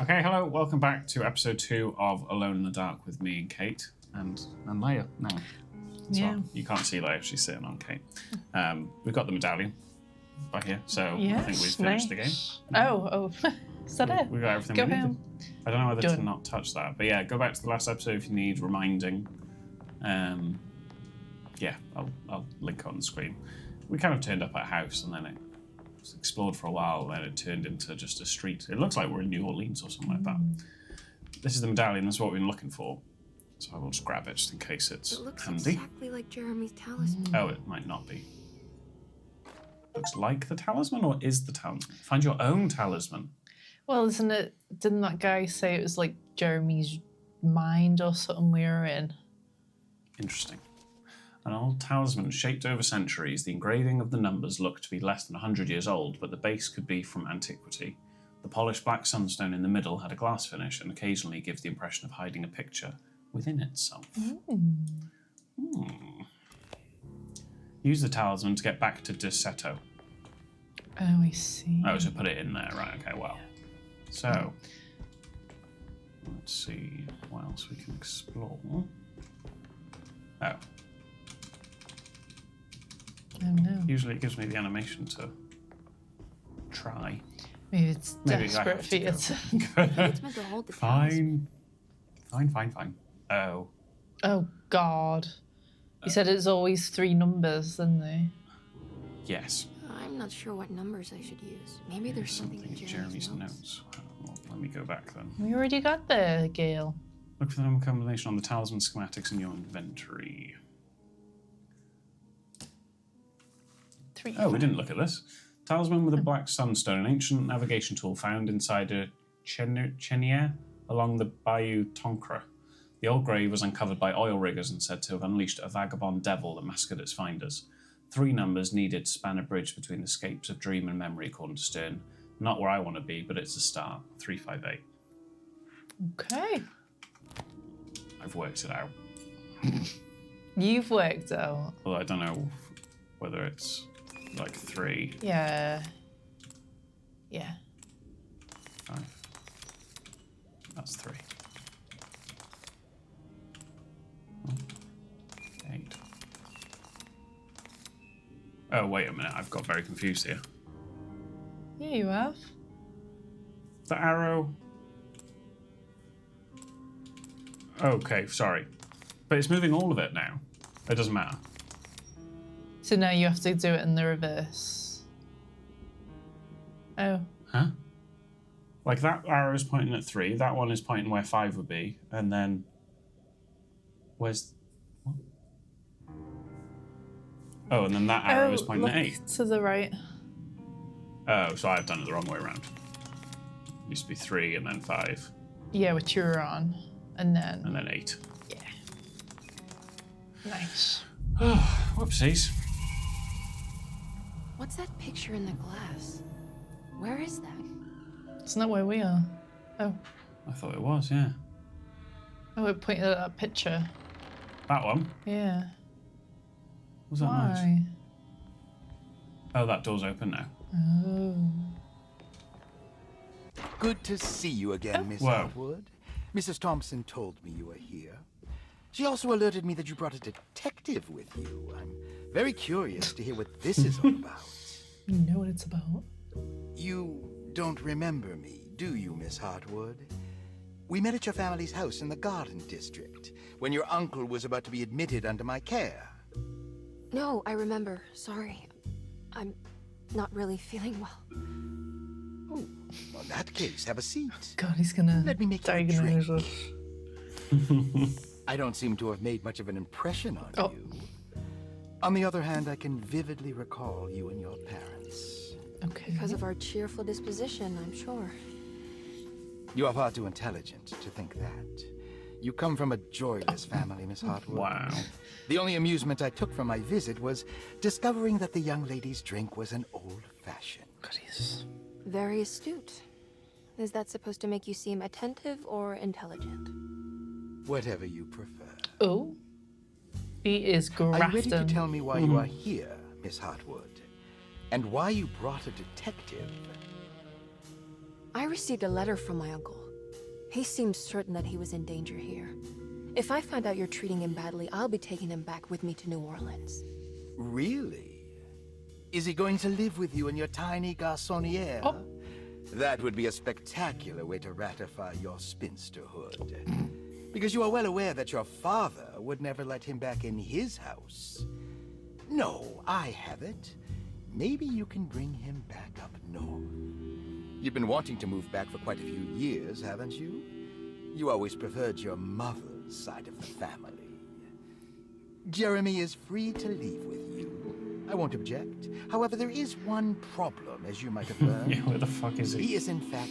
Okay, hello, welcome back to episode 2 of Alone in the Dark with me and Kate and Leia now. Yeah. Well. You can't see Leia, she's sitting on Kate. We've got the medallion by here, so Yes, I think we've finished the game. Oh. Is that it? We got everything Go we needed. home. I don't know whether to Done. not touch that, but yeah, go back to the last episode if you need reminding. Yeah, I'll link it on the screen. We kind of turned up at a house and then it was explored for a while, then it turned into just a street. It looks like we're in New Orleans or something like that. This is the medallion, that's what we've been looking for. So I will just grab it just in case it's handy. It looks exactly like Jeremy's talisman. Oh, it might not be. Looks like the talisman, or is the talisman? Find your own talisman. Well, didn't that guy say it was like Jeremy's mind or something we were in? Interesting. An old talisman shaped over centuries, the engraving of the numbers looked to be less than 100 years old, but the base could be from antiquity. The polished black sunstone in the middle had a glass finish and occasionally gives the impression of hiding a picture within itself. Use the talisman to get back to Dissetto. Oh, I see. Oh, so put it in there, right, okay, well. So, let's see what else we can explore. Oh. Oh no. Usually it gives me the animation to try. Maybe it's Maybe I desperate have for to you go. to... It's meant to hold the talisman. Fine. Oh. Oh, God. You said it's always 3 numbers, didn't they? Yes. I'm not sure what numbers I should use. Maybe there's something in Jeremy's notes. Well, let me go back then. We already got there, Gail. Look for the number combination on the talisman schematics in your inventory. 3. Oh, we didn't look at this. Talisman with a black sunstone, an ancient navigation tool found inside a cheniere along the Bayou Tonkra. The old grave was uncovered by oil riggers and said to have unleashed a vagabond devil that massacred its finders. 3 numbers needed to span a bridge between the scapes of dream and memory, according to Stern. Not where I want to be, but it's a start. 358. Okay. I've worked it out. You've worked out. Well, I don't know whether it's like 3. Yeah. 5. That's 3. 8. Oh, wait a minute. I've got very confused here. Yeah, you have. The arrow. Okay, sorry. But it's moving all of it now. It doesn't matter. So now you have to do it in the reverse. Oh. Huh? Like that arrow is pointing at 3, that one is pointing where 5 would be, and then where's what? Oh, and then that arrow is pointing at 8. To the right. Oh, so I've done it the wrong way around. It used to be 3 and then 5. Yeah, which you were on. And then 8. Yeah. Nice. Whoopsies. What's that picture in the glass? Where is that? It's not where we are. Oh. I thought it was, yeah. Oh, it pointed at that picture. That one? Yeah. Was that Why? nice? Oh, that door's open now. Oh. Good to see you again, Miss Whoa. Hartwood. Mrs. Thompson told me you were here. She also alerted me that you brought a detective with you. I'm very curious to hear what this is all about. You know what it's about. You don't remember me, do you, Miss Hartwood? We met at your family's house in the Garden District, when your uncle was about to be admitted under my care. No, I remember. Sorry. I'm not really feeling well. Oh, well, in that case, have a seat. God, he's gonna Let me make you a diagnose drink. us. I don't seem to have made much of an impression on Oh. you. On the other hand, I can vividly recall you and your parents. Okay. Because of our cheerful disposition, I'm sure. You are far too intelligent to think that. You come from a joyless family, Miss Hartwood. Wow. The only amusement I took from my visit was discovering that the young lady's drink was an old-fashioned. God, he's... Very astute. Is that supposed to make you seem attentive or intelligent? Whatever you prefer. Oh. He is Are you ready to grafting. tell me why you are here, Miss Hartwood? And why you brought a detective? I received a letter from my uncle He seemed certain that he was in danger here. If I find out you're treating him badly, I'll be taking him back with me to New Orleans. Really? Is he going to live with you in your tiny garçonniere? Oh. That would be a spectacular way to ratify your spinsterhood. Because you are well aware that your father would never let him back in his house. No, I have it. Maybe you can bring him back up north. You've been wanting to move back for quite a few years, haven't you? You always preferred your mother's side of the family. Jeremy is free to leave with you. I won't object. However, there is one problem, as you might have learned. Yeah, where the fuck is he? He is, in fact,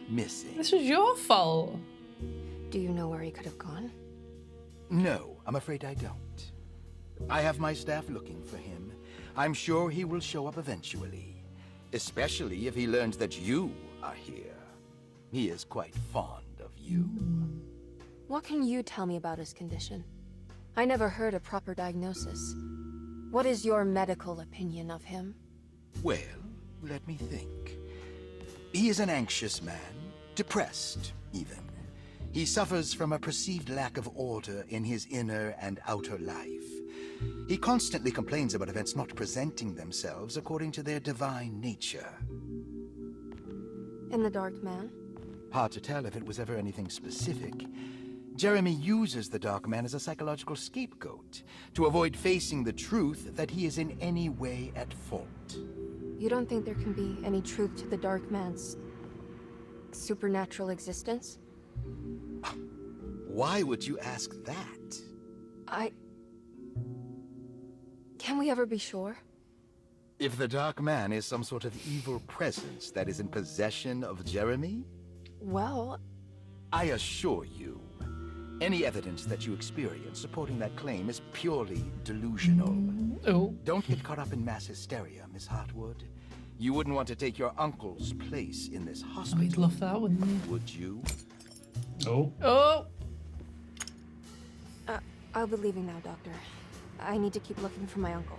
missing. This was your fault. Do you know where he could have gone? No, I'm afraid I don't. I have my staff looking for him. I'm sure he will show up eventually. Especially if he learns that you are here. He is quite fond of you. What can you tell me about his condition? I never heard a proper diagnosis. What is your medical opinion of him? Well, let me think. He is an anxious man, depressed, even. He suffers from a perceived lack of order in his inner and outer life. He constantly complains about events not presenting themselves according to their divine nature. And the Dark Man? Hard to tell if it was ever anything specific. Jeremy uses the Dark Man as a psychological scapegoat to avoid facing the truth that he is in any way at fault. You don't think there can be any truth to the Dark Man's supernatural existence? Why would you ask that? Can we ever be sure? If the Dark Man is some sort of evil presence that is in possession of Jeremy, Well, I assure you, any evidence that you experience supporting that claim is purely delusional. Oh. Don't get caught up in mass hysteria, Miss Hartwood. You wouldn't want to take your uncle's place in this Oh, hospital, he'd love that, wouldn't he? would you? Oh. Oh. I'll be leaving now, Doctor. I need to keep looking for my uncle.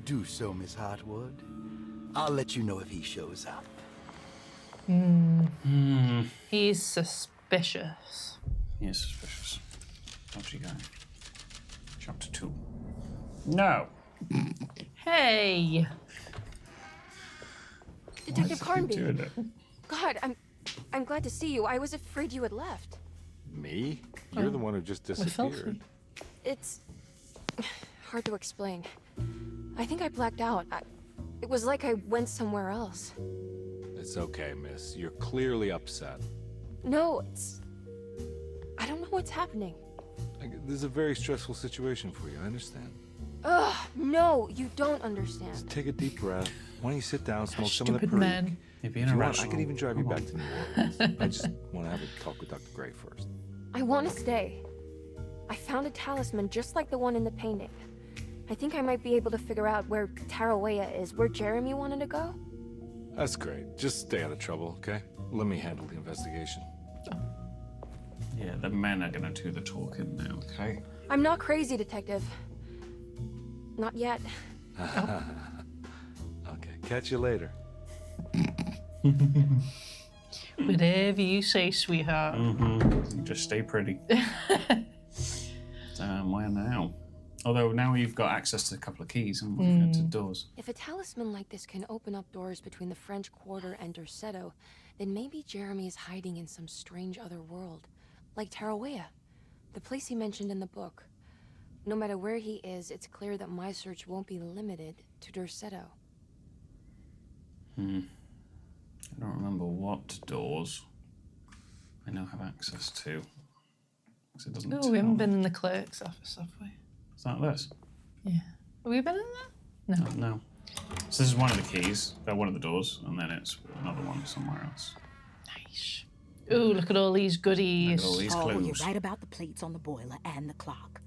Do so, Miss Hartwood. I'll let you know if he shows up. He's suspicious. He is suspicious. How's he going? Chapter 2. No. Hey. Detective Carnby. Doing it. God, I'm glad to see you. I was afraid you had left. Me? You're the one who just We're filthy. disappeared. It's hard to explain. I think I blacked out. It was like I went somewhere else. It's okay, miss. You're clearly upset. No, I don't know what's happening. This is a very stressful situation for you, I understand. Ugh, no, you don't understand. Just take a deep breath. Why don't you sit down, smoke some of the Stupid Perique? men. You're being If you want, I irrational. could even drive you Come back on. to New Orleans. I just want to have a talk with Dr. Gray first. I want to stay. I found a talisman just like the one in the painting. I think I might be able to figure out where Tarawea is, where Jeremy wanted to go. That's great. Just stay out of trouble, okay? Let me handle the investigation. Yeah, the men are going to do the talking now, okay? I'm not crazy, Detective. Not yet. Okay, catch you later. Whatever you say, sweetheart. You just stay pretty. Where now? Although now you've got access to a couple of keys and to doors. If a talisman like this can open up doors between the French Quarter and Derceto, then maybe Jeremy is hiding in some strange other world. Like Tarawea, the place he mentioned in the book. No matter where he is, it's clear that my search won't be limited to Derceto. I don't remember what doors I now have access to. 'Cause it doesn't Oh, tell we haven't me. been in the clerk's office, have we? Is that this? Yeah. Have we been in there? No. No. So this is one of the keys, one of the doors, and then it's another one somewhere else. Nice. Ooh, look at all these goodies. Look at all these Oh, you're clues. right about the plates on the boiler and the clock.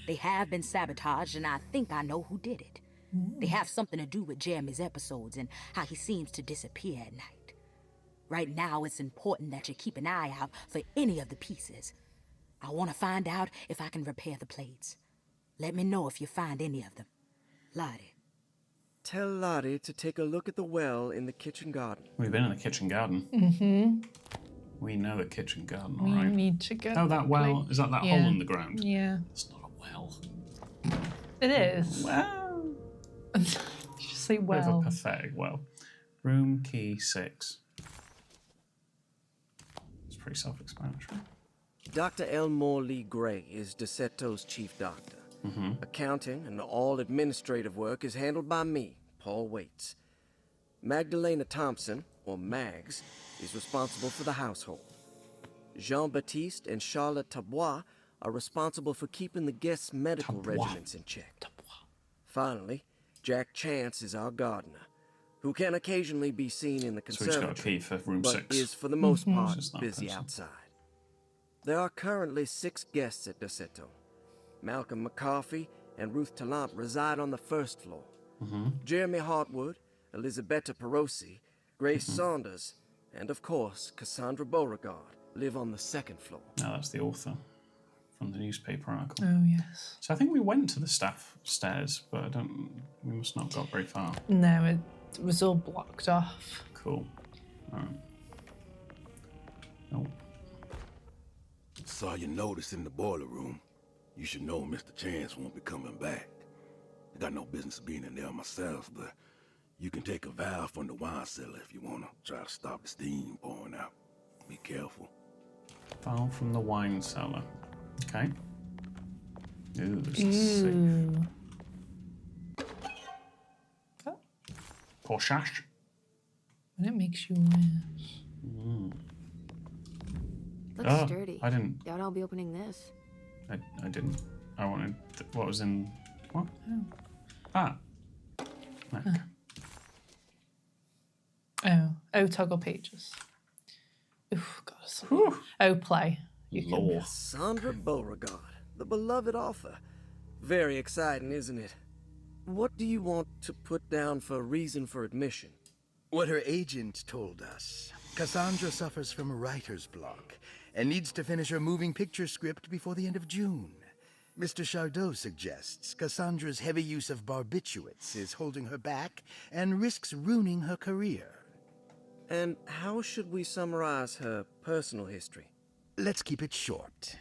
They have been sabotaged, and I think I know who did it. They have something to do with Jeremy's episodes and how he seems to disappear at night. Right now, it's important that you keep an eye out for any of the pieces. I want to find out if I can repair the plates. Let me know if you find any of them. Lottie. Tell Lottie to take a look at the well in the kitchen garden. We've been in the kitchen garden. We know a kitchen garden, We alright. need to go. Oh, that well. quickly. Is that Yeah. hole in the ground? Yeah. It's not a well. It is. Well. Just say Bit of a well. pathetic well. Room key 6. It's pretty self-explanatory. Dr. Elmore Lee Gray is DeSeto's chief doctor. Accounting and all administrative work is handled by me, Paul Waits. Magdalena Thompson, or Mags, is responsible for the household. Jean-Baptiste and Charlotte Tabois are responsible for keeping the guests' medical regimens in check. Finally, Jack Chance is our gardener, who can occasionally be seen in the So he's got a conservatory, key for room but 6. is for the most part Just that busy person. outside. There are currently 6 guests at DeSeto. Malcolm McCarthy and Ruth Tallant reside on the first floor. Jeremy Hartwood, Elisabetta Perosi, Grace Saunders, and of course, Cassandra Beauregard live on the second floor. No, that's the author from the newspaper article. Oh, yes. So I think we went to the staff stairs, but we must not have got very far. No, it was all blocked off. Cool. Alright. Oh, Saw your notice in the boiler room. You should know Mr. Chance won't be coming back. I got no business being in there myself, but you can take a valve from the wine cellar if you want to try to stop the steam pouring out. Be careful. valve from the wine cellar. Okay. Ooh, this is sick. Ooh. Porsche. And it makes you wish. Looks Oh, sturdy. I didn't. Doubt I'll be opening this. I didn't. I wanted what was in what? Ah. Neck. Oh, toggle pages. Oof, God. Whew. Oh, play. You can. Lore. Cassandra Beauregard, the beloved author. Very exciting, isn't it? What do you want to put down for reason for admission? What her agent told us. Cassandra suffers from writer's block and needs to finish her moving picture script before the end of June. Mr. Chardot suggests Cassandra's heavy use of barbiturates is holding her back and risks ruining her career. And how should we summarize her personal history? Let's keep it short.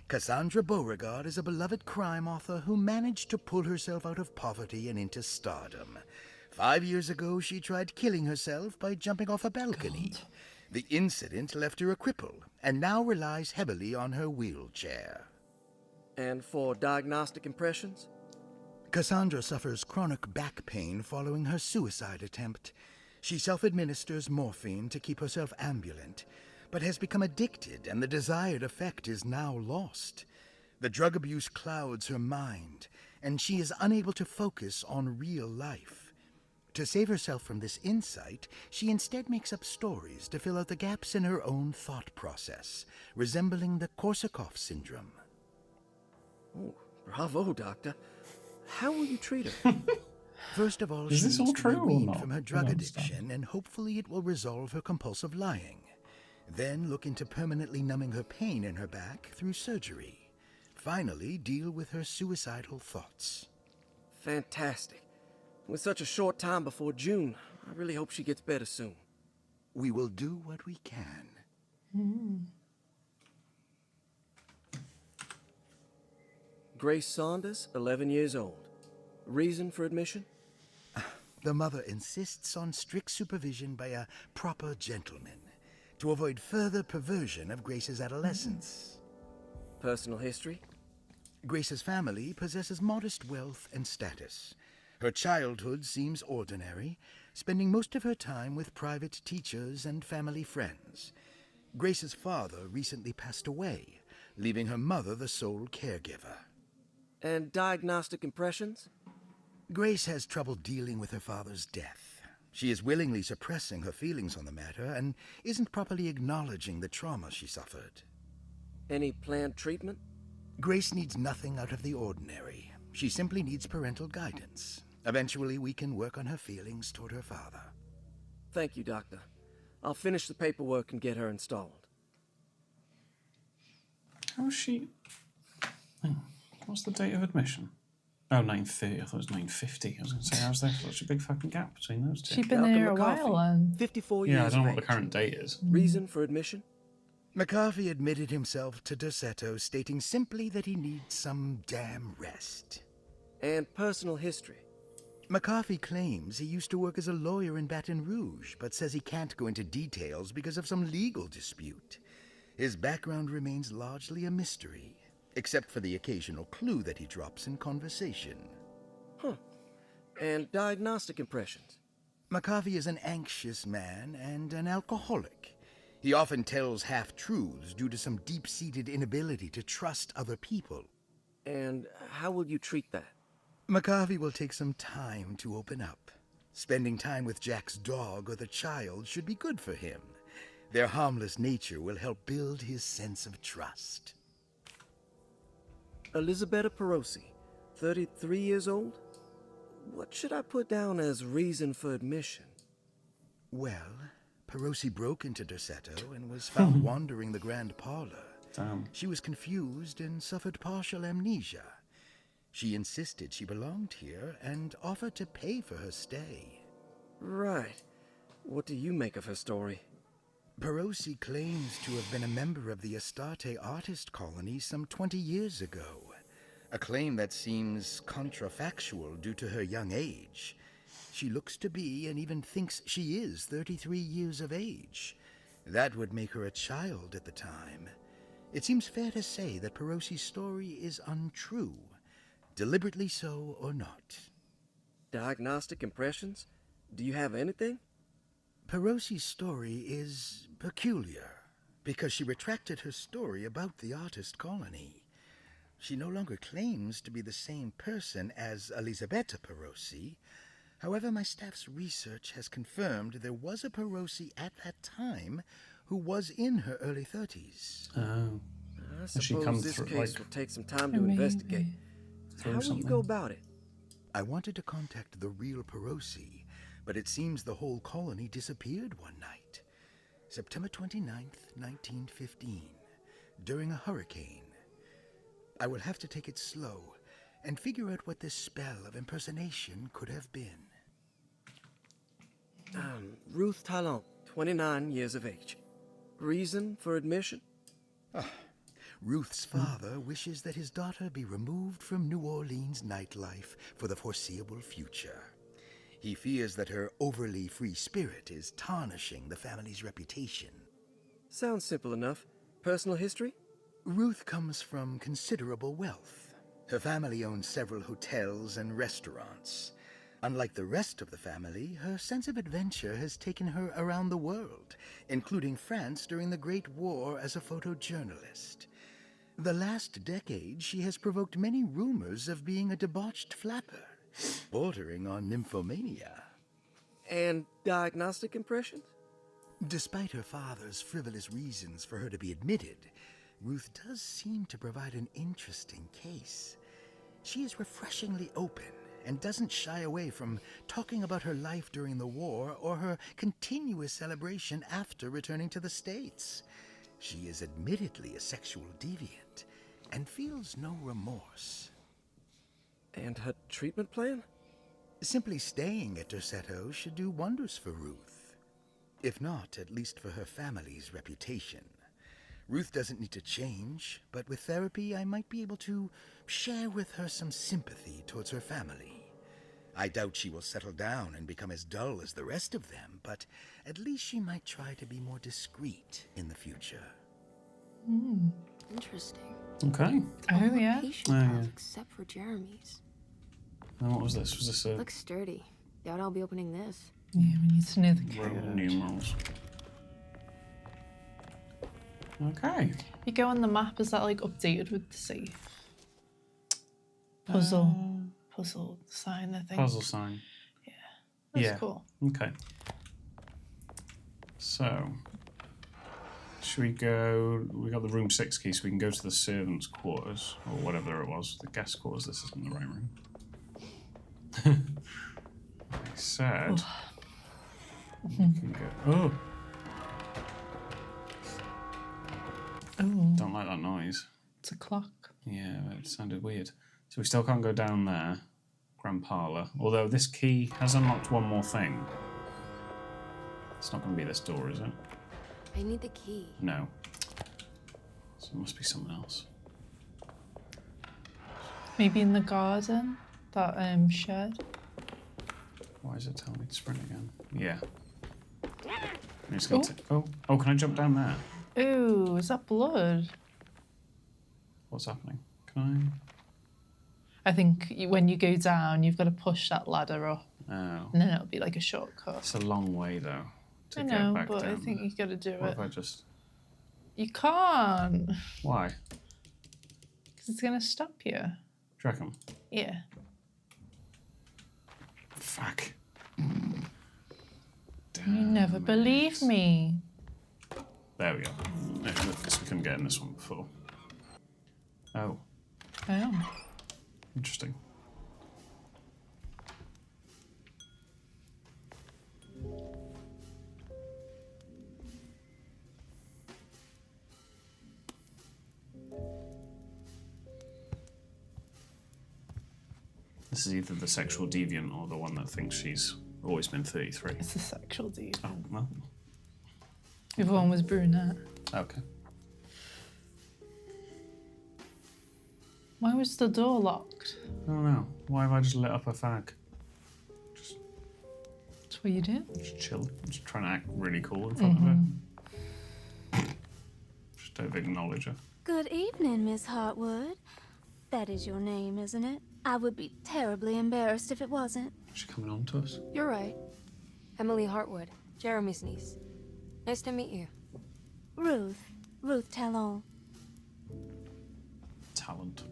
Cassandra Beauregard is a beloved crime author who managed to pull herself out of poverty and into stardom. 5 years ago, she tried killing herself by jumping off a balcony. God. The incident left her a cripple and now relies heavily on her wheelchair. And for diagnostic impressions? Cassandra suffers chronic back pain following her suicide attempt. She self-administers morphine to keep herself ambulant, but has become addicted and the desired effect is now lost. The drug abuse clouds her mind, and she is unable to focus on real life. To save herself from this insight, she instead makes up stories to fill out the gaps in her own thought process, resembling the Korsakoff syndrome. Oh, bravo, Doctor. How will you treat her? First of all, Is she this needs all to true be or weaned not? from her I drug don't understand. addiction, and hopefully it will resolve her compulsive lying. Then look into permanently numbing her pain in her back through surgery. Finally, deal with her suicidal thoughts. Fantastic. With such a short time before June, I really hope she gets better soon. We will do what we can. Grace Saunders, 11 years old. Reason for admission? The mother insists on strict supervision by a proper gentleman to avoid further perversion of Grace's adolescence. Personal history? Grace's family possesses modest wealth and status. Her childhood seems ordinary, spending most of her time with private teachers and family friends. Grace's father recently passed away, leaving her mother the sole caregiver. And diagnostic impressions? Grace has trouble dealing with her father's death. She is willingly suppressing her feelings on the matter and isn't properly acknowledging the trauma she suffered. Any planned treatment? Grace needs nothing out of the ordinary. She simply needs parental guidance. Eventually, we can work on her feelings toward her father. Thank you, Doctor. I'll finish the paperwork and get her installed. How's she? What's the date of admission? Oh, 9:30. I thought it was 9:50. I was going to say, how's there such a big fucking gap between those two? She's been Malcolm there a McCarthy, while, and 54 Yeah, I years don't know of what the age. current date is. Reason for admission? McCarthy admitted himself to Dorsetto, stating simply that he needs some damn rest. And personal history. McCarthy claims he used to work as a lawyer in Baton Rouge, but says he can't go into details because of some legal dispute. His background remains largely a mystery, except for the occasional clue that he drops in conversation. Huh. And diagnostic impressions. McCarthy is an anxious man and an alcoholic. He often tells half-truths due to some deep-seated inability to trust other people. And how will you treat that? McCarthy will take some time to open up. Spending time with Jack's dog or the child should be good for him. Their harmless nature will help build his sense of trust. Elisabetta Perosi, 33 years old? What should I put down as reason for admission? Well, Perosi broke into Dorsetto and was found wandering the grand parlor. Damn. She was confused and suffered partial amnesia. She insisted she belonged here and offered to pay for her stay. Right. What do you make of her story? Perosi claims to have been a member of the Astarte artist colony some 20 years ago. A claim that seems contrafactual due to her young age. She looks to be and even thinks she is 33 years of age. That would make her a child at the time. It seems fair to say that Perosi's story is untrue, deliberately so or not. Diagnostic impressions? Do you have anything? Perosi's story is peculiar because she retracted her story about the artist colony. She no longer claims to be the same person as Elisabetta Perosi. However, my staff's research has confirmed there was a Perosi at that time who was in her early 30s. Oh. I Has she come suppose this through, case like, will take some time to Maybe. investigate. through How will you something? go about it? I wanted to contact the real Perosi, but it seems the whole colony disappeared one night. September 29th, 1915, during a hurricane. I will have to take it slow and figure out what this spell of impersonation could have been. Ruth Talon, 29 years of age. Reason for admission? Ruth's father wishes that his daughter be removed from New Orleans nightlife for the foreseeable future. He fears that her overly free spirit is tarnishing the family's reputation. Sounds simple enough. Personal history? Ruth comes from considerable wealth. Her family owns several hotels and restaurants. Unlike the rest of the family, her sense of adventure has taken her around the world, including France during the Great War as a photojournalist. The last decade, she has provoked many rumors of being a debauched flapper, bordering on nymphomania. And diagnostic impressions? Despite her father's frivolous reasons for her to be admitted, Ruth does seem to provide an interesting case. She is refreshingly open and doesn't shy away from talking about her life during the war or her continuous celebration after returning to the States. She is admittedly a sexual deviant and feels no remorse. And her treatment plan? Simply staying at Dorsetto should do wonders for Ruth. If not, at least for her family's reputation. Ruth doesn't need to change, but with therapy I might be able to share with her some sympathy towards her family. I doubt she will settle down and become as dull as the rest of them, but at least she might try to be more discreet in the future. Interesting. Okay. Oh, All yeah. patient Oh, files yeah. except for Jeremy's. And what was this? Was this a Looks sturdy. Doubt I'll be opening this. Yeah, we need to know the Roman code. numerals? Okay. You go on the map, is that like updated with the safe? Puzzle sign, I think. Puzzle sign. That's yeah. cool. Okay. So, should we go? We got the room 6 key, so we can go to the servants' quarters or whatever it was. The guest quarters. This isn't the right room. I said. We can go. Oh, Oh, don't like that noise. it's a clock. Yeah, it sounded weird. So we still can't go down there. Grand parlour. Although this key has unlocked one more thing. It's not going to be this door, is it? I need the key. No. There must be something else. Maybe in the garden, that shed. Why is it telling me to sprint again? Yeah. Oh, can I jump down there? Ooh, is that blood? What's happening? Can I think when you go down, you've got to push that ladder up, I? Oh. and then it'll be like a shortcut. It's a long way, though, to I get know, back but down. I think you got to do What it. if I just... You can't, Why? because it's going to stop you. Do you reckon? Yeah. Fuck. You never believe me. There we go. I guess we couldn't get in this one before. Oh, Oh. interesting. This is either the sexual deviant or the one that thinks she's always been 33. It's a sexual deed. Oh, well, The other one was brunette. okay. Why was the door locked? I don't know. Why have I just lit up a fag? That's what you do. Just chill. Just trying to act really cool in front of her. Just don't acknowledge her. Good evening, Miss Hartwood. That is your name, isn't it? I would be terribly embarrassed if it wasn't. Is she coming on to us? You're right. Emily Hartwood, Jeremy's niece. Nice to meet you. Ruth Talon. Talent.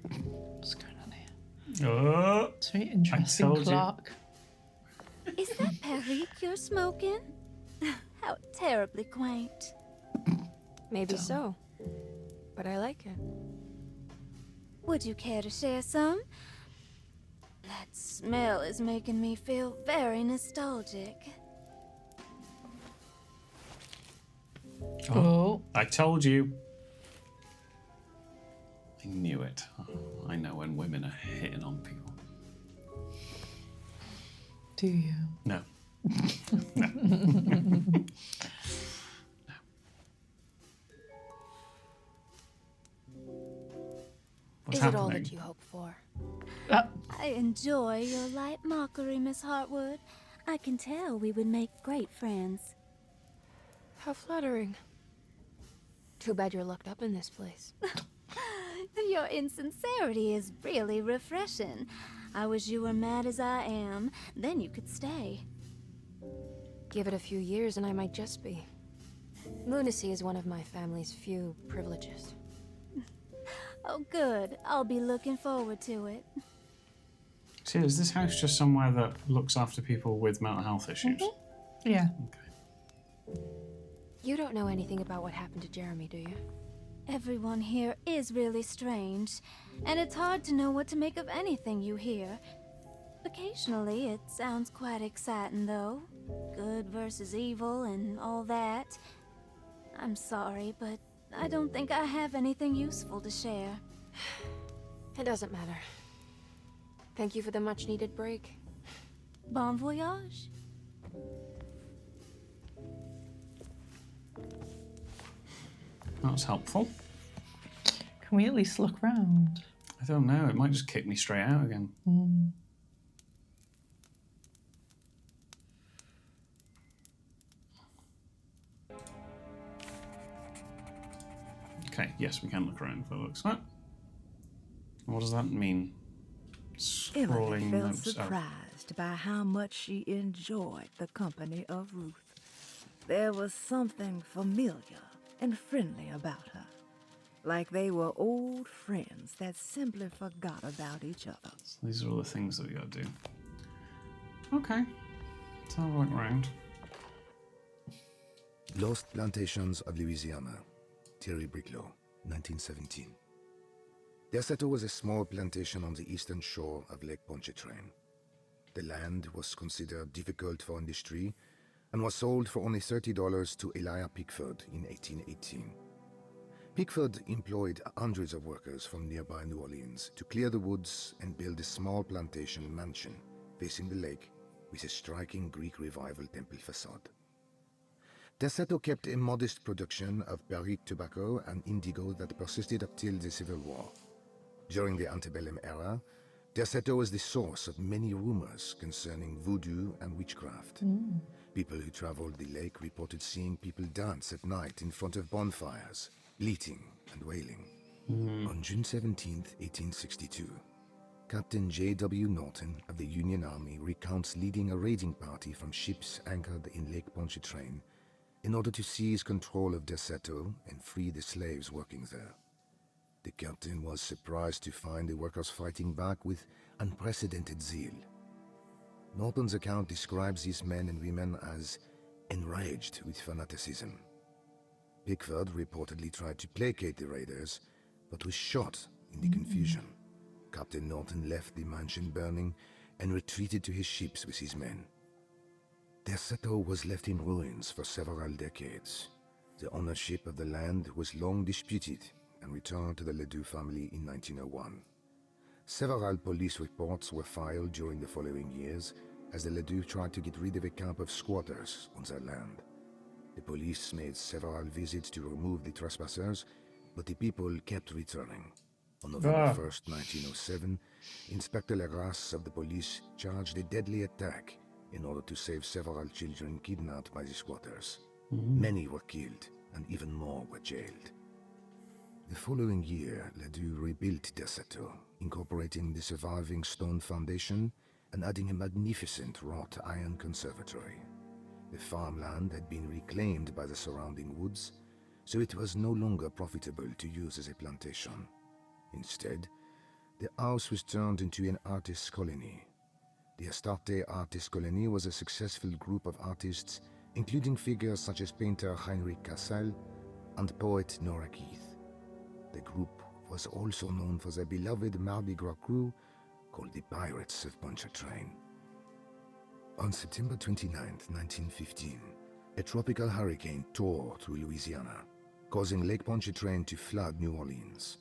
What's going on here? Oh, It's very interesting told you. clock. Is that Perique you're smoking? How terribly quaint. Maybe so. But I like it. Would you care to share some? That smell is making me feel very nostalgic. Oh. I told you. I knew it. Oh, I know when women are hitting on people. Do you? No. What's Is happening? it all that you hope for? I enjoy your light mockery, Miss Hartwood. I can tell we would make great friends. How flattering. Too bad you're locked up in this place. Your insincerity is really refreshing. I wish you were mad as I am. Then you could stay. Give it a few years and I might just be. Lunacy is one of my family's few privileges. Oh, good. I'll be looking forward to it. See, is this house just somewhere that looks after people with mental health issues? Yeah. Okay. You don't know anything about what happened to Jeremy, do you? Everyone here is really strange, and it's hard to know what to make of anything you hear. Occasionally, it sounds quite exciting, though. Good versus evil and all that. I'm sorry, but I don't think I have anything useful to share. It doesn't matter. Thank you for the much-needed break. Bon voyage. That was helpful. Can we at least look round? I don't know. It might just kick me straight out again. Okay, yes, we can look around by the looks of it. What does that mean? Emily Scrolling felt notes. Oh, surprised by how much she enjoyed the company of Ruth. There was something familiar and friendly about her, like they were old friends that simply forgot about each other. so these are all the things that we gotta do. Okay, let's have a look around. Lost Plantations of Louisiana, Thierry Briclot, 1917. Deseto was a small plantation on the eastern shore of Lake Pontchartrain. The land was considered difficult for industry and was sold for only $30 to Elijah Pickford in 1818. Pickford employed hundreds of workers from nearby New Orleans to clear the woods and build a small plantation mansion facing the lake with a striking Greek Revival temple facade. Derceto kept a modest production of Barrique tobacco and indigo that persisted up till the Civil War. During the antebellum era, Derceto was the source of many rumors concerning voodoo and witchcraft. People who traveled the lake reported seeing people dance at night in front of bonfires, bleating and wailing. On June 17, 1862, Captain J.W. Norton of the Union Army recounts leading a raiding party from ships anchored in Lake Pontchartrain in order to seize control of Derceto and free the slaves working there. The captain was surprised to find the workers fighting back with unprecedented zeal. Norton's account describes these men and women as enraged with fanaticism. Pickford reportedly tried to placate the raiders, but was shot in the confusion. Captain Norton left the mansion burning and retreated to his ships with his men. Derceto was left in ruins for several decades. The ownership of the land was long disputed and returned to the Ledoux family in 1901. Several police reports were filed during the following years as the Ledoux tried to get rid of a camp of squatters on their land. The police made several visits to remove the trespassers, but the people kept returning. On November 1st, 1907, Inspector Legras of the police charged a deadly attack in order to save several children kidnapped by the squatters. Many were killed, and even more were jailed. The following year, Ledoux rebuilt Derceto, incorporating the surviving stone foundation and adding a magnificent wrought iron conservatory. The farmland had been reclaimed by the surrounding woods, so it was no longer profitable to use as a plantation. Instead, the house was turned into an artist's colony. The Astarte Artist Colony was a successful group of artists, including figures such as painter Heinrich Cassel and poet Nora Keith. The group was also known for their beloved Mardi Gras crew called the Pirates of Pontchartrain. On September 29, 1915, a tropical hurricane tore through Louisiana, causing Lake Pontchartrain to flood New Orleans.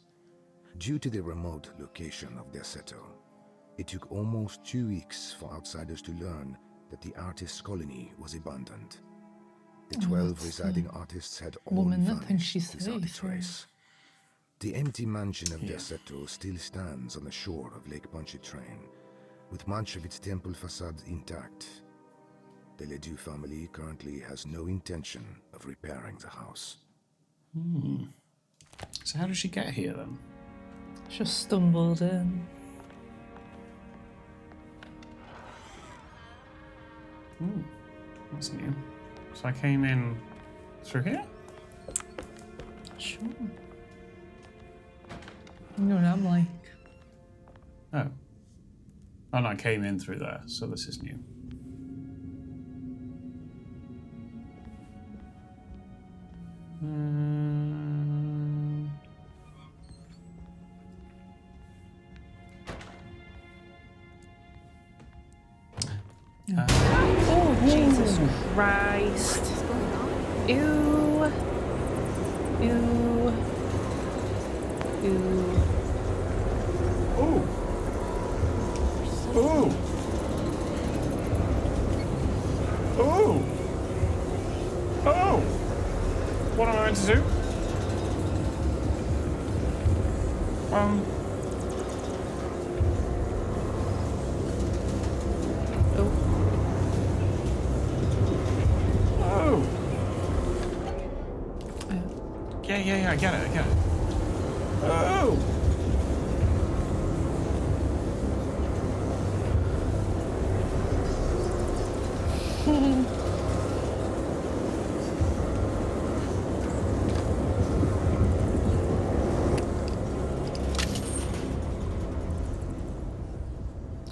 Due to the remote location of Derceto, it took almost 2 weeks for outsiders to learn that the artist's colony was abandoned. The 12 residing artists had all vanished without a trace. The empty mansion of Derceto still stands on the shore of Lake Pontchartrain, with much of its temple facade intact. The Ledoux family currently has no intention of repairing the house. So how did she get here then? Just stumbled in. That's new. So I came in through here? Sure. You know what I'm like. Oh. Oh no, I came in through there, so this is new. Oh, Jesus Christ. Ew. Ew. Ew. Oh! Oh! Oh! Oh! What am I meant to do? Oh. Oh! Yeah, I get it. Oh!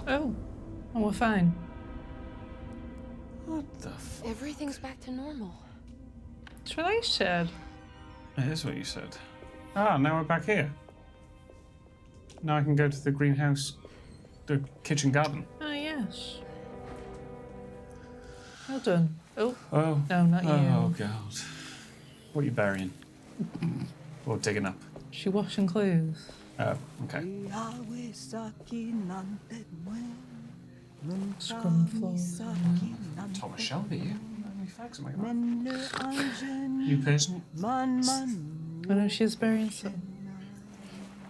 Oh, we're fine. What the fuck? Everything's back to normal. That's what I said. It is what you said. Ah, now we're back here. Now I can go to the greenhouse, the kitchen garden. Ah, yes. Well done. Oh. Oh. No, not you. Oh, God. What are you burying? Or digging up? She washing clothes. Oh, okay. Thomas Shelby, you? How many fags am I got? New person? I know she's burying some.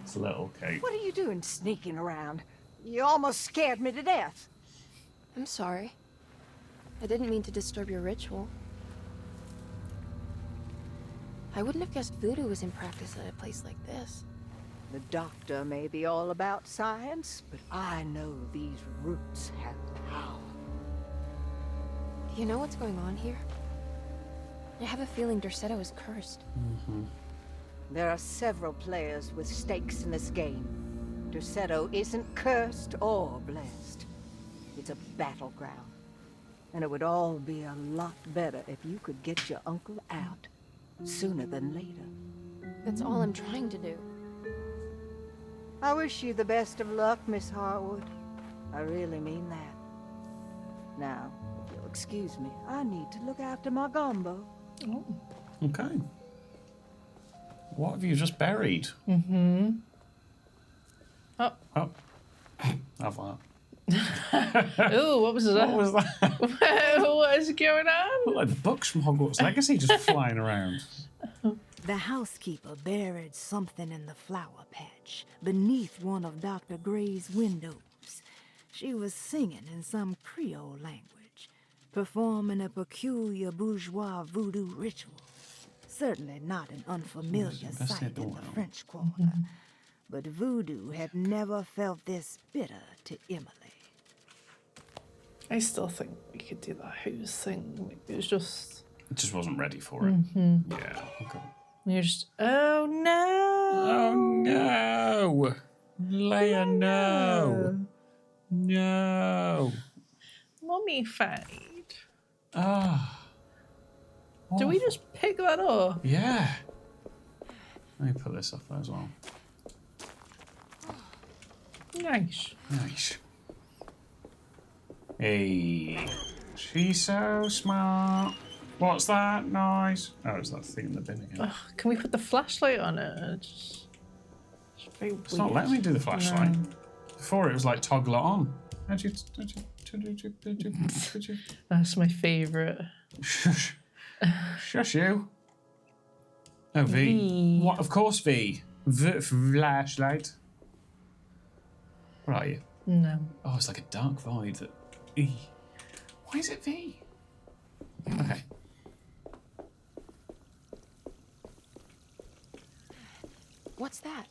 It's a little Kate. What are you doing sneaking around? You almost scared me to death. I'm sorry. I didn't mean to disturb your ritual. I wouldn't have guessed voodoo was in practice at a place like this. The doctor may be all about science, but I know these roots have power. Do you know what's going on here? I have a feeling Derceto is cursed. There are several players with stakes in this game. Derceto isn't cursed or blessed. It's a battleground. And it would all be a lot better if you could get your uncle out sooner than later. That's all I'm trying to do. I wish you the best of luck, Miss Harwood. I really mean that. Now, if you'll excuse me, I need to look after my gumbo. Oh. Okay. What have you just buried? Oh. Oh. Have that. Ooh, what was that? What was that? What is going on? Look like the books from Hogwarts Legacy just flying around. The housekeeper buried something in the flower patch beneath one of Dr. Gray's windows. She was singing in some Creole language, performing a peculiar bourgeois voodoo ritual. Certainly not an unfamiliar sight in the French Quarter, but voodoo had never felt this bitter to Emily. I still think we could do that house thing. It was just... It just wasn't ready for it. Yeah, okay. You're just... Oh, no! Oh, no! Leia, no! No! Mummy fight. Ah. Did we just pick that up? Yeah. Let me put this up there as well. Nice. Nice. Hey. She's so smart. What's that noise? Oh, it's that thing in the bin again. Ugh, can we put the flashlight on it? It's very It's not letting me do the flashlight. Before it was like toggle it on. How'd you? That's my favourite. Shush. Shush you. Oh, V. What? Of course, V. V for flashlight. Where are you? No. Oh, it's like a dark void that... E. Why is it V? Okay. What's that?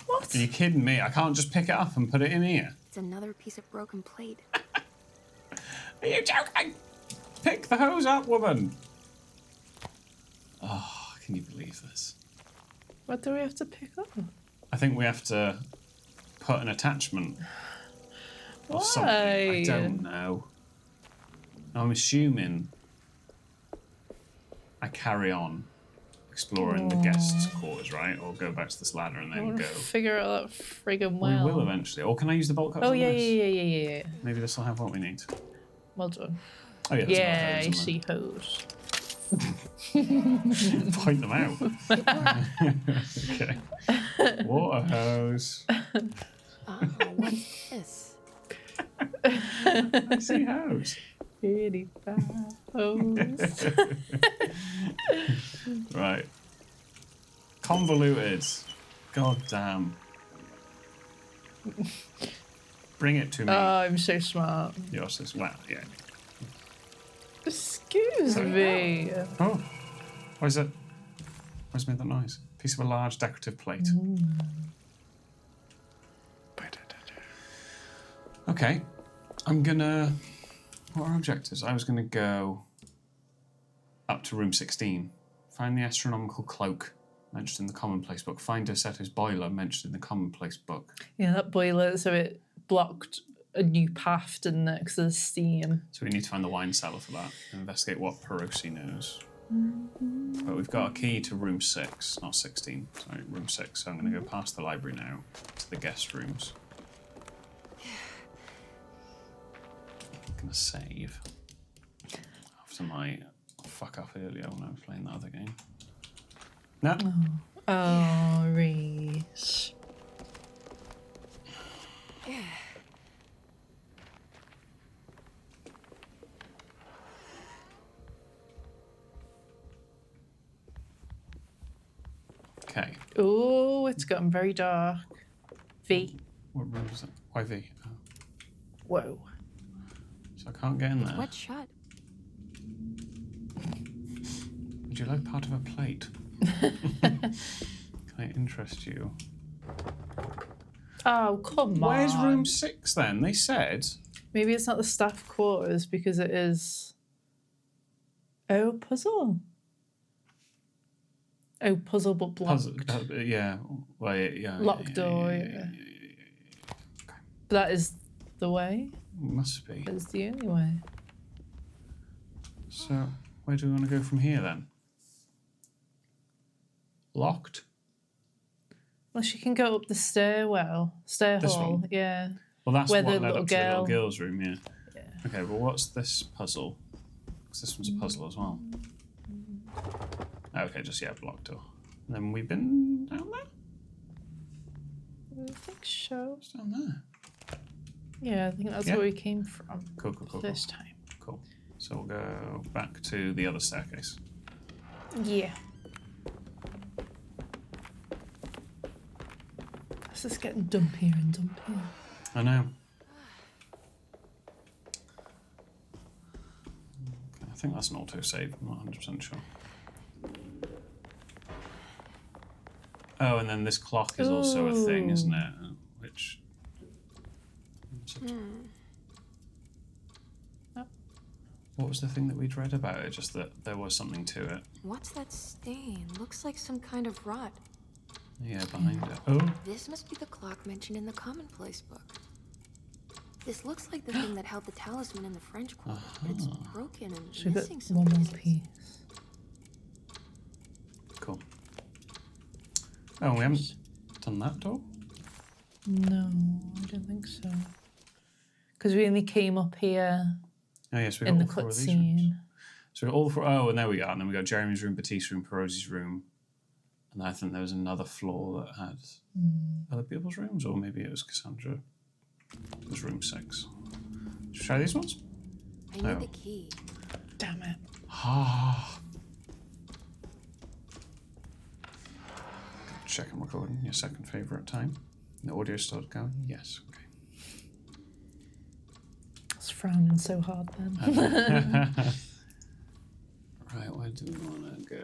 What? Are you kidding me? I can't just pick it up and put it in here. It's another piece of broken plate. Are you joking? Pick the hose up, woman. Oh, can you believe this? What do we have to pick up? I think we have to put an attachment or Why? something. I don't know. I'm assuming I carry on exploring the guests' quarters, right? Or go back to this ladder and I then want go. to figure out that friggin' well. We will eventually. Or can I use the bolt cutters? Oh, on yeah, this? yeah. Maybe this will have what we need. Well done. Oh, yeah. Yeah, I there's see hose. Point them out. Okay. Water hose. What's this? I see hose. Really bad hose. Right. Convoluted. God damn. Bring it to me. Oh, I'm so smart. You're so well, yeah. Excuse me. Oh. Why is it? Why's it made that noise? Piece of a large decorative plate. Okay. I'm gonna... What are our objectives? I was gonna go up to room 16. Find the astronomical cloak mentioned in the commonplace book. Find Derceto's boiler mentioned in the commonplace book. Yeah, that boiler, so it blocked a new path, didn't it? Because of the steam. So we need to find the wine cellar for that and investigate what Perosi knows. But we've got a key to room 6, not 16. Sorry, room 6. So I'm going to go past the library now to the guest rooms. I'm going to save after my fuck up earlier when I was playing the other game. No. Oh, Rhys. Okay. Oh, it's gotten very dark. V. What room is it? Why V? Oh. Whoa. So I can't get in there. Wet shut. Would you like part of a plate? Can I interest you? Oh, come on. Where's room 6 then? They said. Maybe it's not the staff quarters because it is. Oh, puzzle. Oh, puzzle but blocked. Puzzle, yeah. Well, yeah. Locked door, yeah. But that is the way. Must be. It's the only way. So, where do we want to go from here then? Locked? Well, she can go up the stairwell. Stair This hall, one? yeah. Well, that's Where what the led little up to the little girl. girl's room, yeah. Okay, well, what's this puzzle? Because this one's a puzzle as well. Okay, just, yeah, blocked door. And then we've been down there? I think so. It's down there. Yeah, I think that's where we came from. Cool. This time. Cool. So we'll go back to the other staircase. Yeah. This is getting dumpier and dumpier. I know. Okay, I think that's an autosave. I'm not 100% sure. Oh, and then this clock is also a thing, isn't it? Which... What was the thing that we'd read about it? Just that there was something to it. What's that stain? Looks like some kind of rot. Yeah, behind it. Oh. This must be the clock mentioned in the commonplace book. This looks like the thing that held the talisman in the French Quarter, but it's broken and Should got missing some one more pieces. piece. Cool. Oh, we haven't done that door? No, I don't think so. Because we only came up here Oh, yes, we got in the all 4 of these rooms. cutscene. So we got all 4. Oh, and there we go. And then we got Jeremy's room, Batiste's room, Perosi's room. And I think there was another floor that had other people's rooms, or maybe it was Cassandra. It was room 6. Should we try these ones? I need the key. Damn it. Check I'm recording. Your second favourite time. The audio started going? Yes. Okay. I was frowning so hard then. Right, where do we want to go?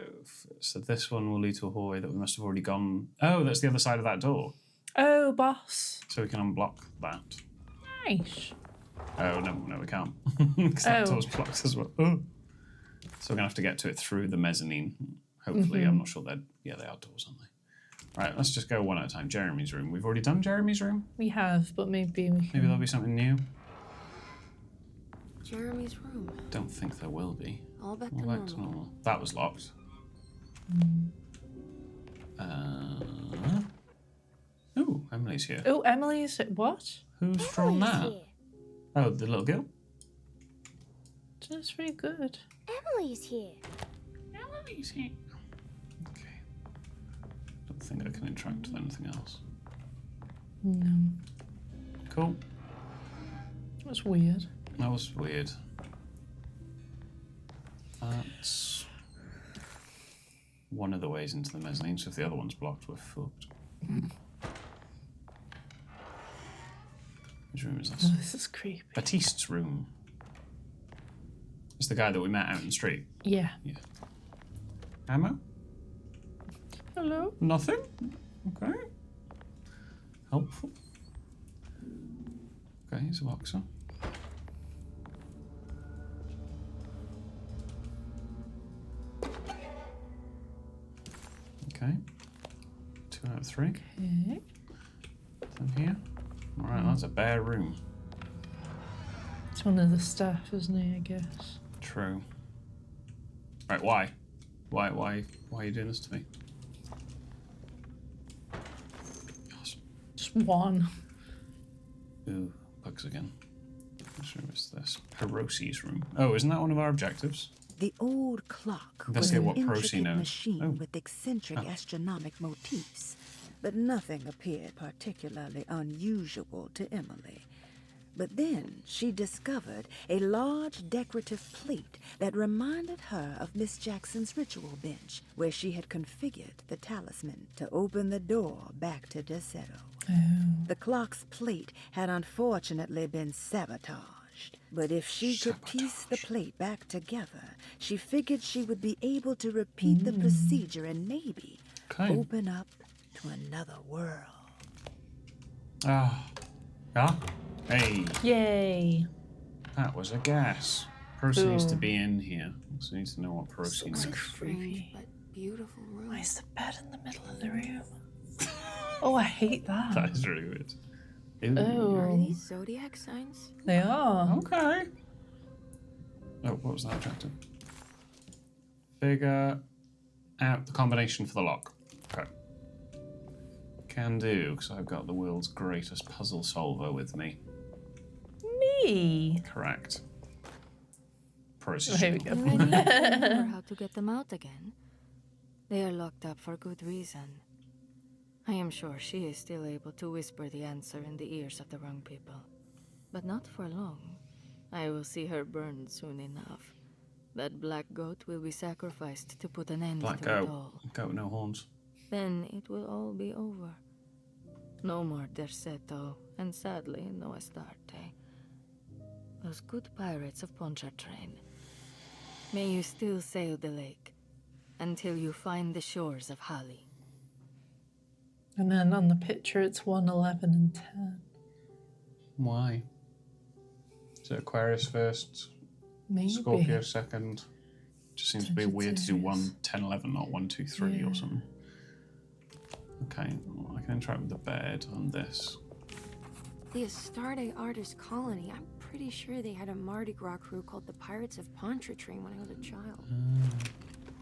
So this one will lead to a hallway that we must have already gone. Oh, that's the other side of that door. Oh, boss. So we can unblock that. Nice. Oh, no, we can't. Because that Oh. door's blocked as well. Oh. So we're going to have to get to it through the mezzanine. Hopefully, I'm not sure they're... Yeah, they are doors, aren't they? Right, let's just go one at a time. Jeremy's room. We've already done Jeremy's room. We have, but maybe we can... Maybe there'll be something new. Jeremy's room. Don't think there will be. All back All to back to normal. normal. That was locked. Oh, Emily's here. Oh, Emily's... What? Who's drawn that? Oh, the little girl? That's pretty good. Emily's here. Emily's here. Okay. Don't think I can interact with anything else. No. Cool. That's weird. That was weird. That's one of the ways into the mezzanine, so if the other one's blocked, we're fucked. Which room is this? Oh, this is creepy. Batiste's room. It's the guy that we met out in the street. Yeah. Yeah. Ammo? Hello? Nothing? Okay. Helpful. Okay, he's a boxer. Okay. 2 out of 3. Okay. Then here. Alright, that's a bare room. It's one of the staff, isn't he, I guess? True. Right, why? Why are you doing this to me? Just one. Ooh, bugs again. Which room is this? Perosi's room. Oh, isn't that one of our objectives? The old clock was Investigate an what Percy intricate knows. machine Oh. with eccentric astronomic motifs, but nothing appeared particularly unusual to Emily. But then she discovered a large decorative plate that reminded her of Miss Jackson's ritual bench, where she had configured the talisman to open the door back to Desetto. The clock's plate had unfortunately been sabotaged, but if she could piece the plate back together, she figured she would be able to repeat the procedure and maybe open up to another world. Ah. Hey. Yay. That was a guess. Percy needs to be in here. So we need to know what Percy knows. Strange but beautiful room. Why is the bed in the middle of the room? Oh, I hate that. That is really weird. Are Oh. these zodiac signs? They are. Okay. Oh, what was that objective? Figure out the combination for the lock. Okay. Can do, because I've got the world's greatest puzzle solver with me. Me? Correct. Percy. Here we go. You really don't remember how to get them out again? They are locked up for good reason. I am sure she is still able to whisper the answer in the ears of the wrong people. But not for long. I will see her burned soon enough. That black goat will be sacrificed to put an end Black to it goat. all. Goat, no horns. Then it will all be over. No more Derceto, and sadly, no Astarte. Those good pirates of Pontchartrain. May you still sail the lake until you find the shores of Hali. And then on the picture, it's 1, 11, and 10. Why? Is it Aquarius first? Maybe. Scorpio second? Just seems to be weird to do 1, 10, 11, not 1, 2, 3 or something. Okay, well, I can interact with the bed on this. The Astarte artist colony, I'm pretty sure they had a Mardi Gras crew called the Pirates of Pontchartrain when I was a child.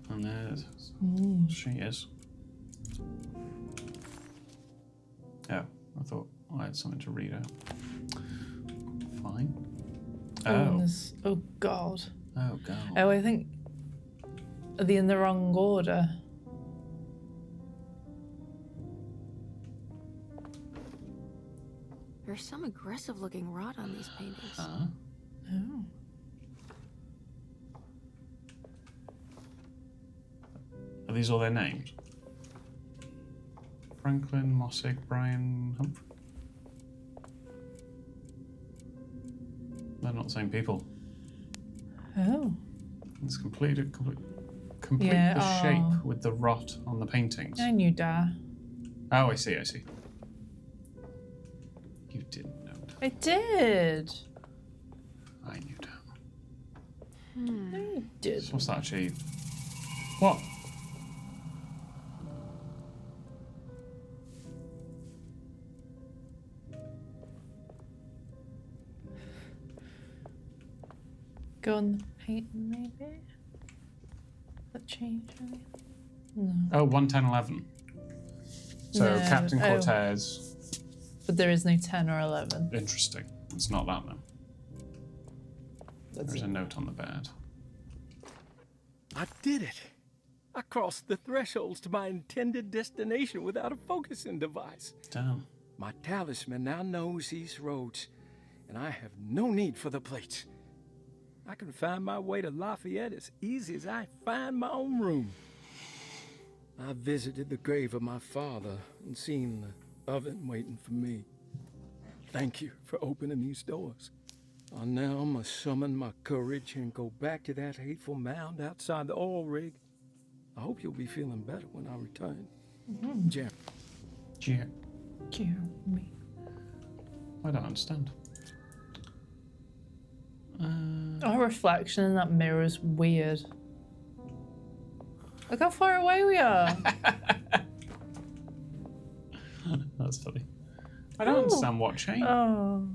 And there's... She is. Oh, I thought I had something to read out. Fine. Oh, God. Oh, God. Oh, I think... Are they in the wrong order? There's some aggressive-looking rot on these paintings. Oh. Are these all their names? Franklin, Mossick, Brian, Humphrey. They're not the same people. Oh. It's complete Yeah, the shape with the rot on the paintings. I knew that. Oh, I see. You didn't know that. I did. I knew that. No, you did. So what's that actually? What? Go on the painting, maybe? That change anything? No. Oh, 1, 10, 11. So No, Captain oh. Cortez. But there is no 10 or 11. Interesting. It's not that then. That's There's it. a note on the bed. I did it. I crossed the thresholds to my intended destination without a focusing device. Damn. My talisman now knows these roads, and I have no need for the plates. I can find my way to Lafayette as easy as I find my own room. I visited the grave of my father and seen the oven waiting for me. Thank you for opening these doors. I now must summon my courage and go back to that hateful mound outside the oil rig. I hope you'll be feeling better when I return. Jeremy. Jeremy. I don't understand. Our reflection in that mirror is weird. Look how far away we are. That's funny. I don't understand what changed. Oh.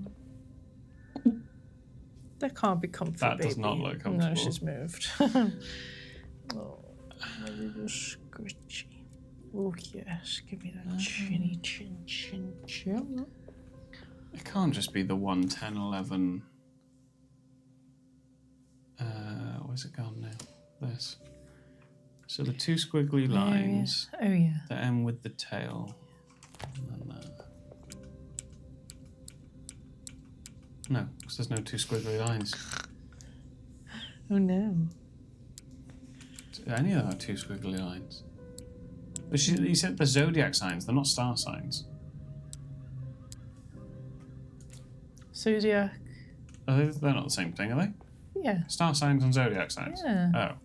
That can't be comfy, That baby. does not look comfortable. No, she's moved. Oh, my little scritchy. Oh, yes. Give me that chinny chin. It can't just be the 1, 10, 11. Where's it gone now? this. So the two squiggly lines Oh, yeah. that end with the tail. And then no, because there's no two squiggly lines. Oh, no. Any of them have two squiggly lines. But you said the zodiac signs, they're not star signs. Zodiac. They're not the same thing, are they? Yeah. Star signs and zodiac signs? Yeah. Oh.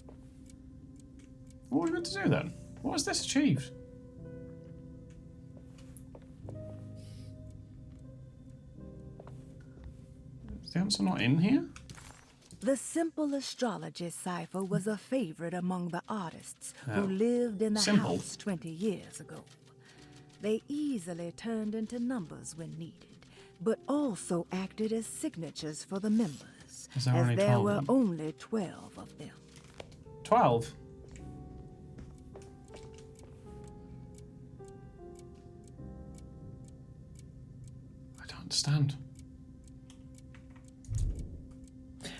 What are we meant to do then? What has this achieved? Is the answer not in here? The simple astrology cipher was a favorite among the artists Oh. who lived in the Simple. house 20 years ago. They easily turned into numbers when needed, but also acted as signatures for the members, Is there as only there 12 were of them? only 12 of them. 12? I don't understand.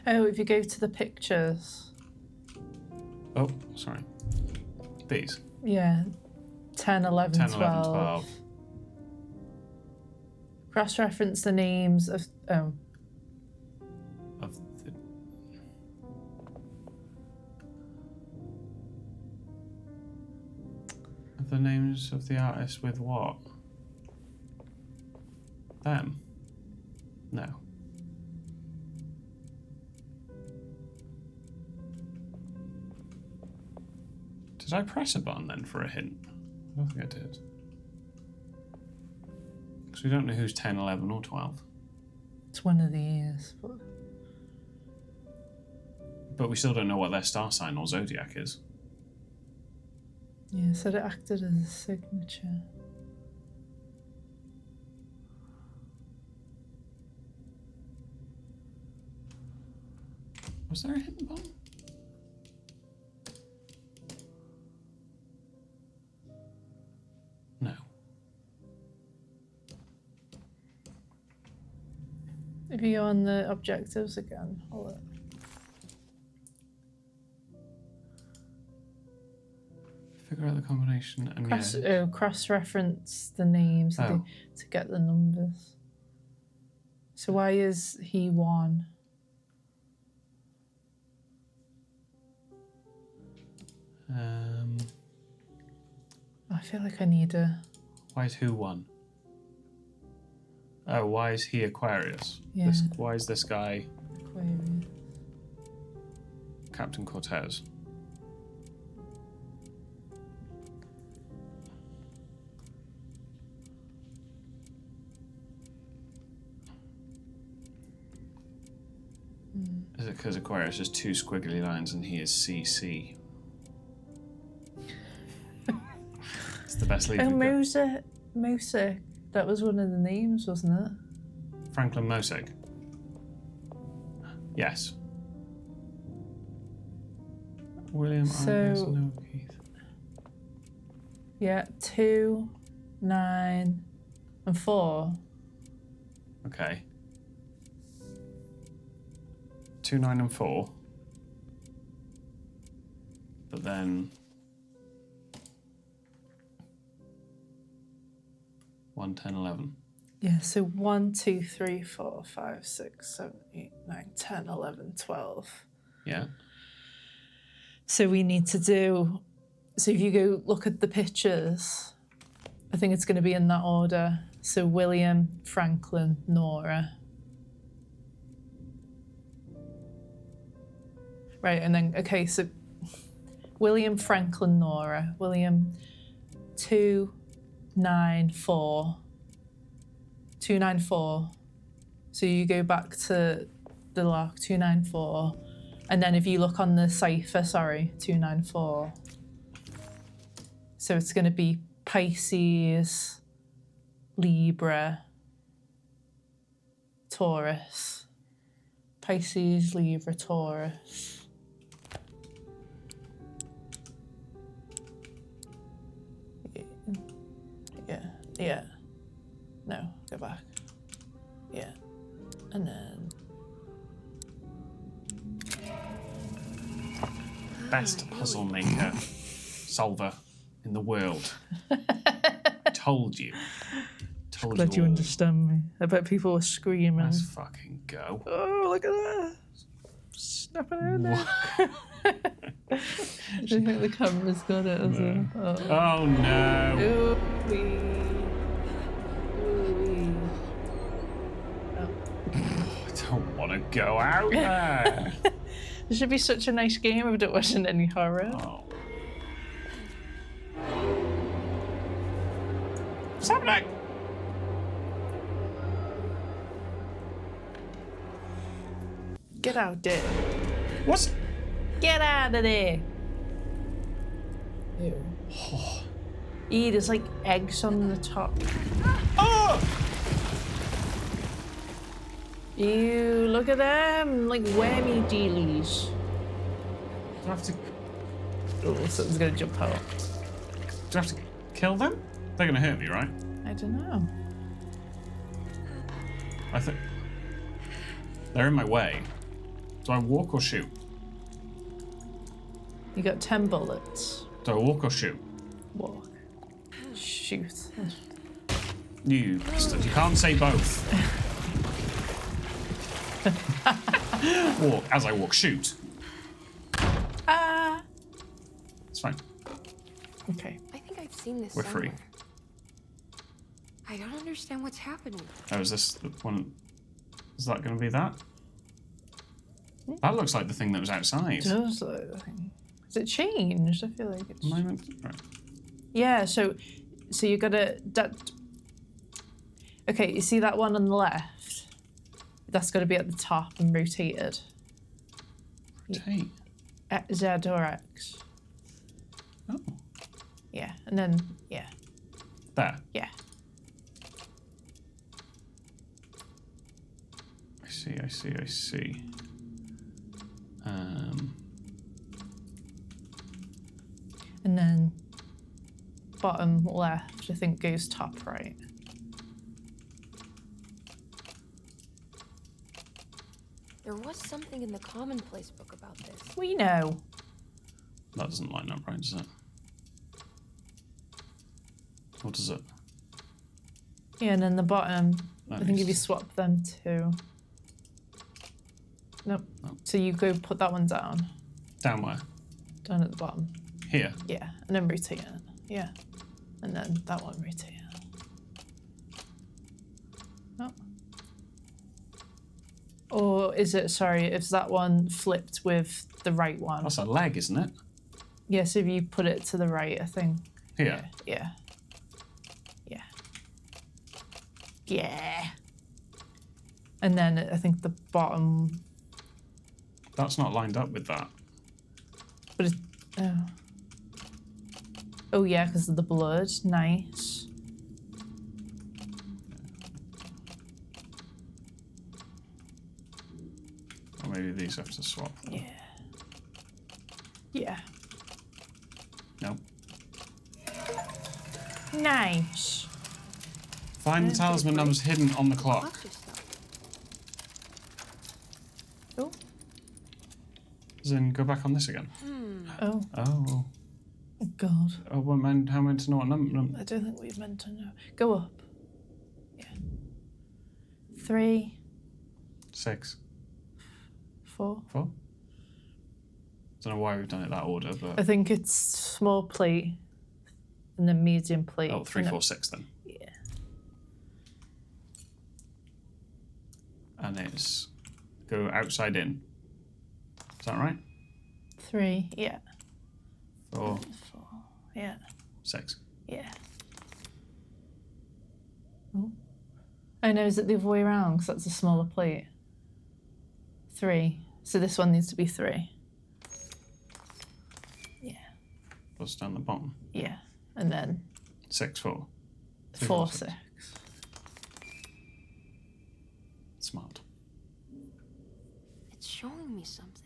Oh, if you go to the pictures. Oh, sorry. These. Yeah. 10, 11, 10, 12. 11, 12. Cross-reference the names of... Oh. Of the... Of the names of the artists with what? Them? No. Did I press a button then for a hint? I don't think I did. Because we don't know who's 10, 11 or 12. It's one of these. But we still don't know what their star sign or zodiac is. Yeah, so it acted as a signature. Was there a hint button? No. If you go on the objectives again, hold it. Figure out the combination and Cross-reference the names Oh. to get the numbers. So why is he 1? I feel like I need a... Why is who 1? Oh, why is he Aquarius? Yeah. Why is this guy Aquarius. Captain Cortez? Is it because Aquarius has 2 squiggly lines and he is CC? It's the best lead Oh, we've got. Mosek. That was one of the names, wasn't it? Franklin Mosek. Yes. William Argus, So- no Keith. Yeah, 2, 9, and 4. Okay. 2, 9, and 4. But then 1, 10, 11. Yeah, so 1, 2, 3, 4, 5, 6, 7, 8, 9, 10, 11, 12. Yeah. So we need to do... So if you go look at the pictures, I think it's going to be in that order. So William, Franklin, Nora. Right, and then, okay, so William, Franklin, Nora. William, 2, 9, 4. 2, 9, 4. So you go back to the lock, 2, 9, 4. And then if you look on the cipher, 294. So it's going to be Pisces, Libra, Taurus. Pisces, Libra, Taurus. Yeah. No, go back. Yeah. And then... best puzzle maker solver in the world. I told you. Told Glad you all. understand me. I bet people were screaming. Let's fucking go. Oh, look at that. Snapping her neck. I think the camera's got it as well. Oh no. Ooh-wee. Ooh-wee. I don't want to go out there. This should be such a nice game if there wasn't any horror. Oh. What's happening? Get out there. What's... Get out of there. Ew. Ew, there's like eggs on the top. Oh! Ew, look at them. Like wormy dealies. Do I have to... Oh, something's gonna jump out. Do I have to kill them? They're gonna hurt me, right? I don't know. I think... They're in my way. Do I walk or shoot? You got 10 bullets. Do I walk or shoot? Walk. Shoot. You bastard. You can't say both. Walk. As I walk, shoot. Ah. It's fine. Okay. I think I've seen this We're free. somewhere. I don't understand what's happening. Oh, is this the one? Is that going to be that? That looks like the thing that was outside. It does look the thing. Has it changed? I feel like it's... Am I meant to... Right. Yeah, so you gotta... Okay, you see that one on the left? That's got to be at the top and rotated. Rotate? Z or X. Oh. Yeah, and then, yeah. There. Yeah. I see. And then bottom left, I think, goes top right. There was something in the commonplace book about this. We know. That doesn't line up right, does it? What does it? Yeah, and then the bottom, That I think if you makes- swap them two. Nope. Oh. So you go put that one down. Down where? Down at the bottom. Here. Yeah, and then rotate it. Yeah. And then that one rotate it. Oh. Or is it, sorry, is that one flipped with the right one? That's a leg, isn't it? Yeah, so if you put it to the right, I think. Here. Yeah. Yeah. Yeah. And then I think the bottom, That's not lined up with that. but it's, oh. Oh yeah, because of the blood. Nice. Or maybe these have to swap. Yeah. Yeah. No. Nice. Find the talisman numbers hidden on the clock. Watch yourself. Oh. As in, go back on this again. Oh. Oh. Oh God. Oh, what meant, how meant to know what number? I don't think we've meant to know. Go up. Yeah. 3, 6. 4. 4? Don't know why we've done it that order, but... I think it's small plate and then medium plate. Oh, 3, and 4, 6 then. Yeah. And it's go outside in. Is that right? 3, yeah. 4, 4, yeah. 6. Yeah. Oh. I know, is it the other way around? Because that's a smaller plate. 3. So this one needs to be 3. Yeah. Plus down the bottom. Yeah. And then 6, 4. 3, 4, 6. 6. Smart. It's showing me something.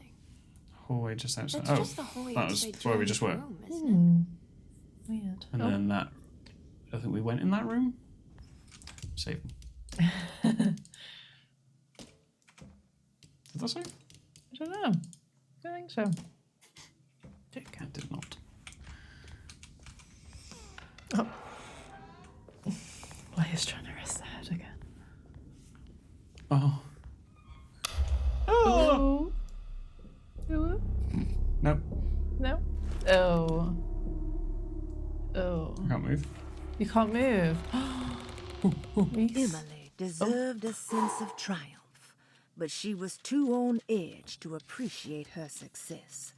Hallway just outside. That's Oh, just the hallway that was outside where we just were. Jeremy's room, isn't Weird. And then that... I think we went in that room? Save. Did that save? I don't know. I don't think so. Oh. Oh. Ooh. Nope. No. Oh. Oh. I can't move. You can't move. Rhys. Emily deserved a sense of triumph, but she was too on edge to appreciate her success.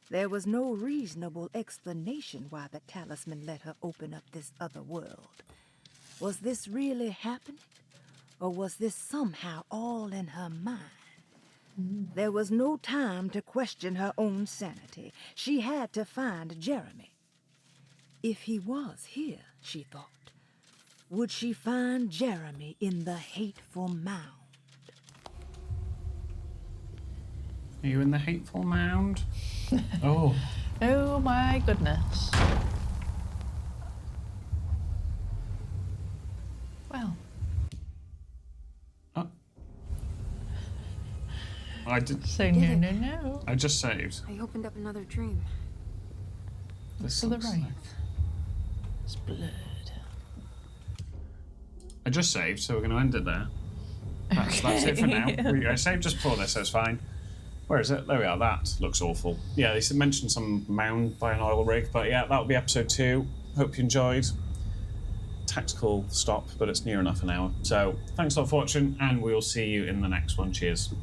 There was no reasonable explanation why the talisman let her open up this other world. Was this really happening? Or was this somehow all in her mind? There was no time to question her own sanity. She had to find Jeremy. If he was here, she thought, would she find Jeremy in the hateful mound? Are you in the hateful mound? Oh. Oh my goodness. Well. Oh. I did. So no. I just saved. I opened up another dream. This To the looks right. like- It's blood. I just saved, so we're going to end it there. That's it for now. I saved just before this, so it's fine. Where is it? There we are. That looks awful. Yeah, they mentioned some mound by an oil rig, but yeah, that'll be episode 2. Hope you enjoyed. Tactical stop, but it's near enough an hour. So thanks a lot for watching, and we'll see you in the next one. Cheers.